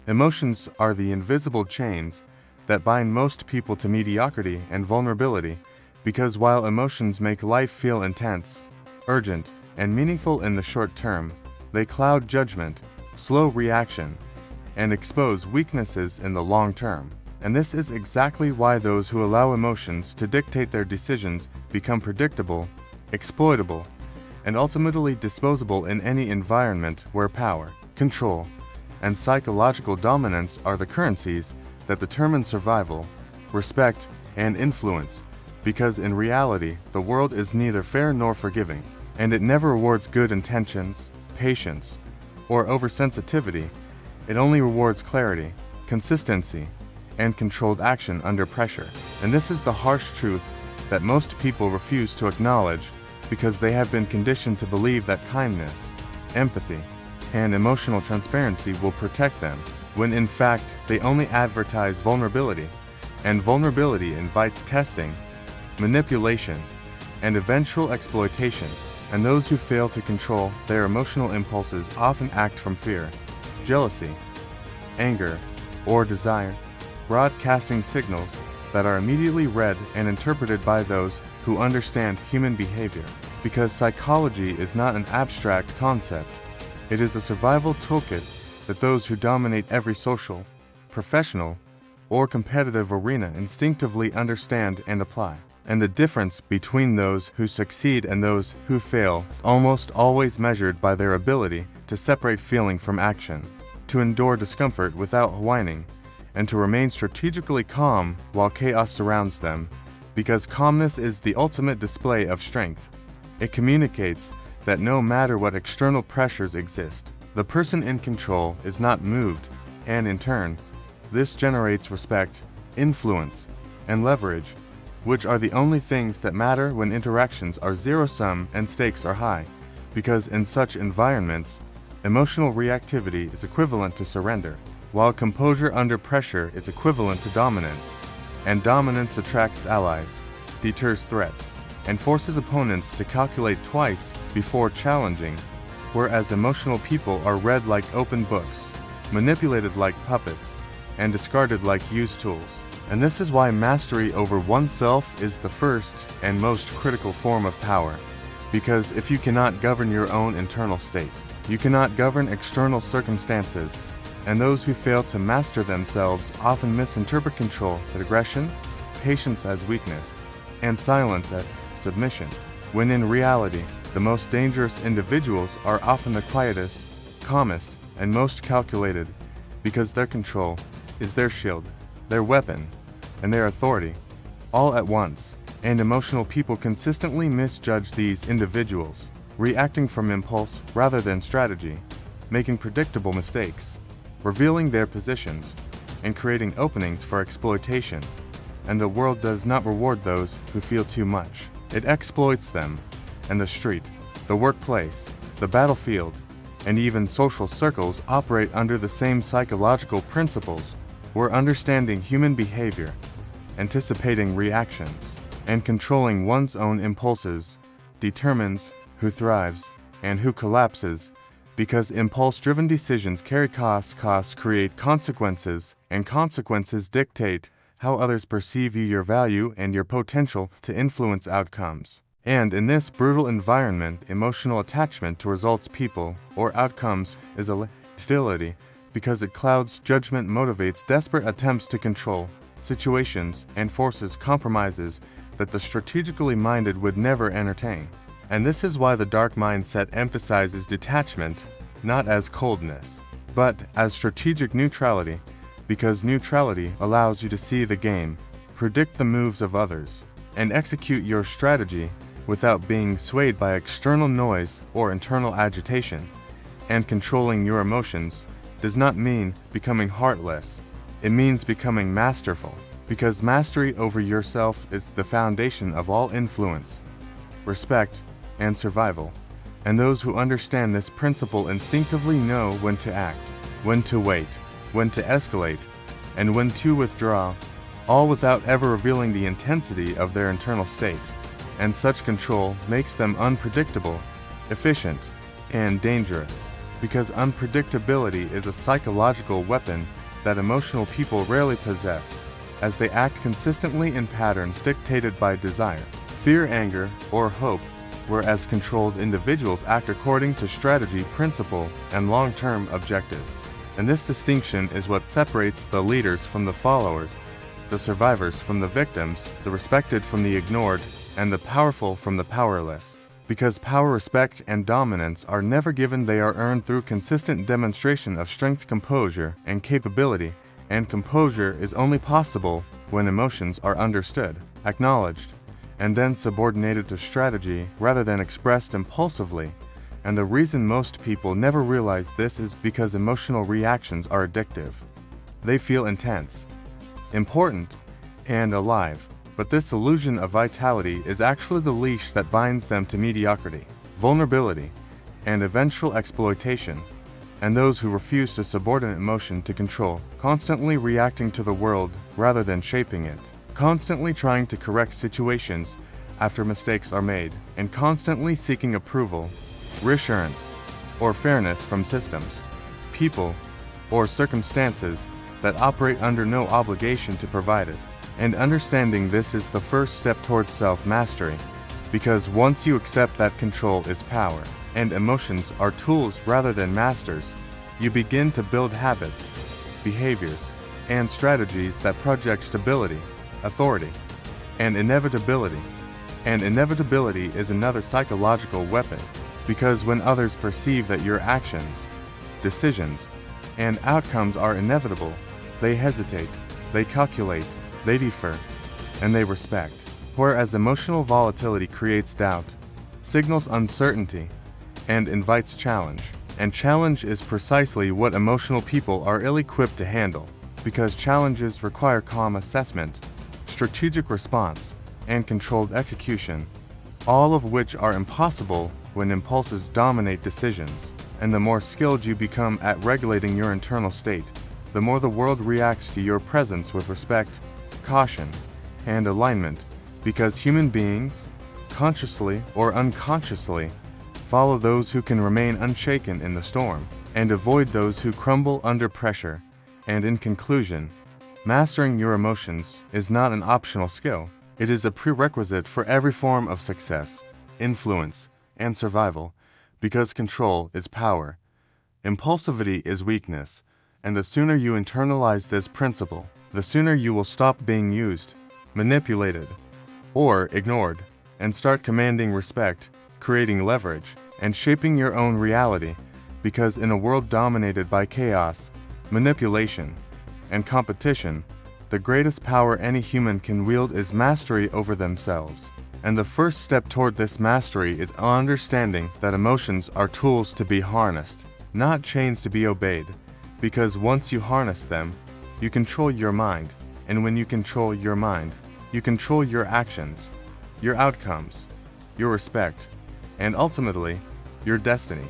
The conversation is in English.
Emotions are the invisible chains that bind most people to mediocrity and vulnerability, because while emotions make life feel intense, urgent, and meaningful in the short term, they cloud judgment, slow reaction, and expose weaknesses in the long term. And this is exactly why those who allow emotions to dictate their decisions become predictable, exploitable, and ultimately disposable in any environment where power, control, and psychological dominance are the currencies that determine survival, respect, and influence, because in reality, the world is neither fair nor forgiving, and it never rewards good intentions, patience, or oversensitivity. It only rewards clarity, consistency, and controlled action under pressure. And this is the harsh truth that most people refuse to acknowledge because they have been conditioned to believe that kindness, empathy, and emotional transparency will protect them, when in fact they only advertise vulnerability, and vulnerability invites testing, manipulation, and eventual exploitation. And those who fail to control their emotional impulses often act from fear, jealousy, anger, or desire, broadcasting signals that are immediately read and interpreted by those who understand human behavior. Because psychology is not an abstract concept, it is a survival toolkit that those who dominate every social, professional, or competitive arena instinctively understand and apply. And the difference between those who succeed and those who fail is almost always measured by their ability to separate feeling from action, to endure discomfort without whining, and to remain strategically calm while chaos surrounds them, because calmness is the ultimate display of strength. It communicates that no matter what external pressures exist, the person in control is not moved, and in turn, this generates respect, influence, and leverage, which are the only things that matter when interactions are zero-sum and stakes are high, because in such environments, emotional reactivity is equivalent to surrender, while composure under pressure is equivalent to dominance, and dominance attracts allies, deters threats, and forces opponents to calculate twice before challenging, whereas emotional people are read like open books, manipulated like puppets, and discarded like used tools. And this is why mastery over oneself is the first and most critical form of power, because if you cannot govern your own internal state, you cannot govern external circumstances, and those who fail to master themselves often misinterpret control as aggression, patience as weakness, and silence as submission, when in reality, the most dangerous individuals are often the quietest, calmest, and most calculated, because their control is their shield, their weapon, and their authority, all at once. And emotional people consistently misjudge these individuals, reacting from impulse rather than strategy, making predictable mistakes, revealing their positions, and creating openings for exploitation. And the world does not reward those who feel too much. It exploits them, and the street, the workplace, the battlefield, and even social circles operate under the same psychological principles, where understanding human behavior, anticipating reactions, and controlling one's own impulses determines who thrives and who collapses, because impulse-driven decisions carry costs, costs create consequences, and consequences dictate how others perceive you, your value, and your potential to influence outcomes. And in this brutal environment, emotional attachment to results, people, or outcomes is a liability, because it clouds judgment, motivates desperate attempts to control situations, and forces compromises that the strategically minded would never entertain. And this is why the dark mindset emphasizes detachment, not as coldness, but as strategic neutrality, because neutrality allows you to see the game, predict the moves of others, and execute your strategy without being swayed by external noise or internal agitation. And controlling your emotions does not mean becoming heartless. It means becoming masterful, because mastery over yourself is the foundation of all influence, respect, and survival. And those who understand this principle instinctively know when to act, when to wait, when to escalate, and when to withdraw, all without ever revealing the intensity of their internal state. And such control makes them unpredictable, efficient, and dangerous. because unpredictability is a psychological weapon that emotional people rarely possess, as they act consistently in patterns dictated by desire, fear, anger, or hope, whereas controlled individuals act according to strategy, principle, and long-term objectives. And this distinction is what separates the leaders from the followers, the survivors from the victims, the respected from the ignored, and the powerful from the powerless. Because power, respect, and dominance are never given, they are earned through consistent demonstration of strength, composure, and capability, and composure is only possible when emotions are understood, acknowledged, and then subordinated to strategy rather than expressed impulsively. And the reason most people never realize this is because emotional reactions are addictive. They feel intense, important, and alive. But this illusion of vitality is actually the leash that binds them to mediocrity, vulnerability, and eventual exploitation. And those who refuse to subordinate emotion to control, constantly reacting to the world rather than shaping it, constantly trying to correct situations after mistakes are made, and constantly seeking approval, reassurance, or fairness from systems, people, or circumstances that operate under no obligation to provide it. And understanding this is the first step towards self-mastery, because once you accept that control is power, and emotions are tools rather than masters, you begin to build habits, behaviors, and strategies that project stability, authority, and inevitability. And inevitability is another psychological weapon, because when others perceive that your actions, decisions, and outcomes are inevitable, they hesitate, they calculate, they defer, and they respect. Whereas emotional volatility creates doubt, signals uncertainty, and invites challenge. And challenge is precisely what emotional people are ill-equipped to handle, because challenges require calm assessment, strategic response, and controlled execution, all of which are impossible when impulses dominate decisions. And the more skilled you become at regulating your internal state, the more the world reacts to your presence with respect, caution, and alignment, because human beings, consciously or unconsciously, follow those who can remain unshaken in the storm, and avoid those who crumble under pressure. And in conclusion, mastering your emotions is not an optional skill. It is a prerequisite for every form of success, influence, and survival, because control is power, impulsivity is weakness, and the sooner you internalize this principle, the sooner you will stop being used, manipulated, or ignored, and start commanding respect, creating leverage, and shaping your own reality, because in a world dominated by chaos, manipulation, and competition, the greatest power any human can wield is mastery over themselves. And the first step toward this mastery is understanding that emotions are tools to be harnessed, not chains to be obeyed, because once you harness them, you control your mind, and when you control your mind, you control your actions, your outcomes, your respect, and ultimately, your destiny.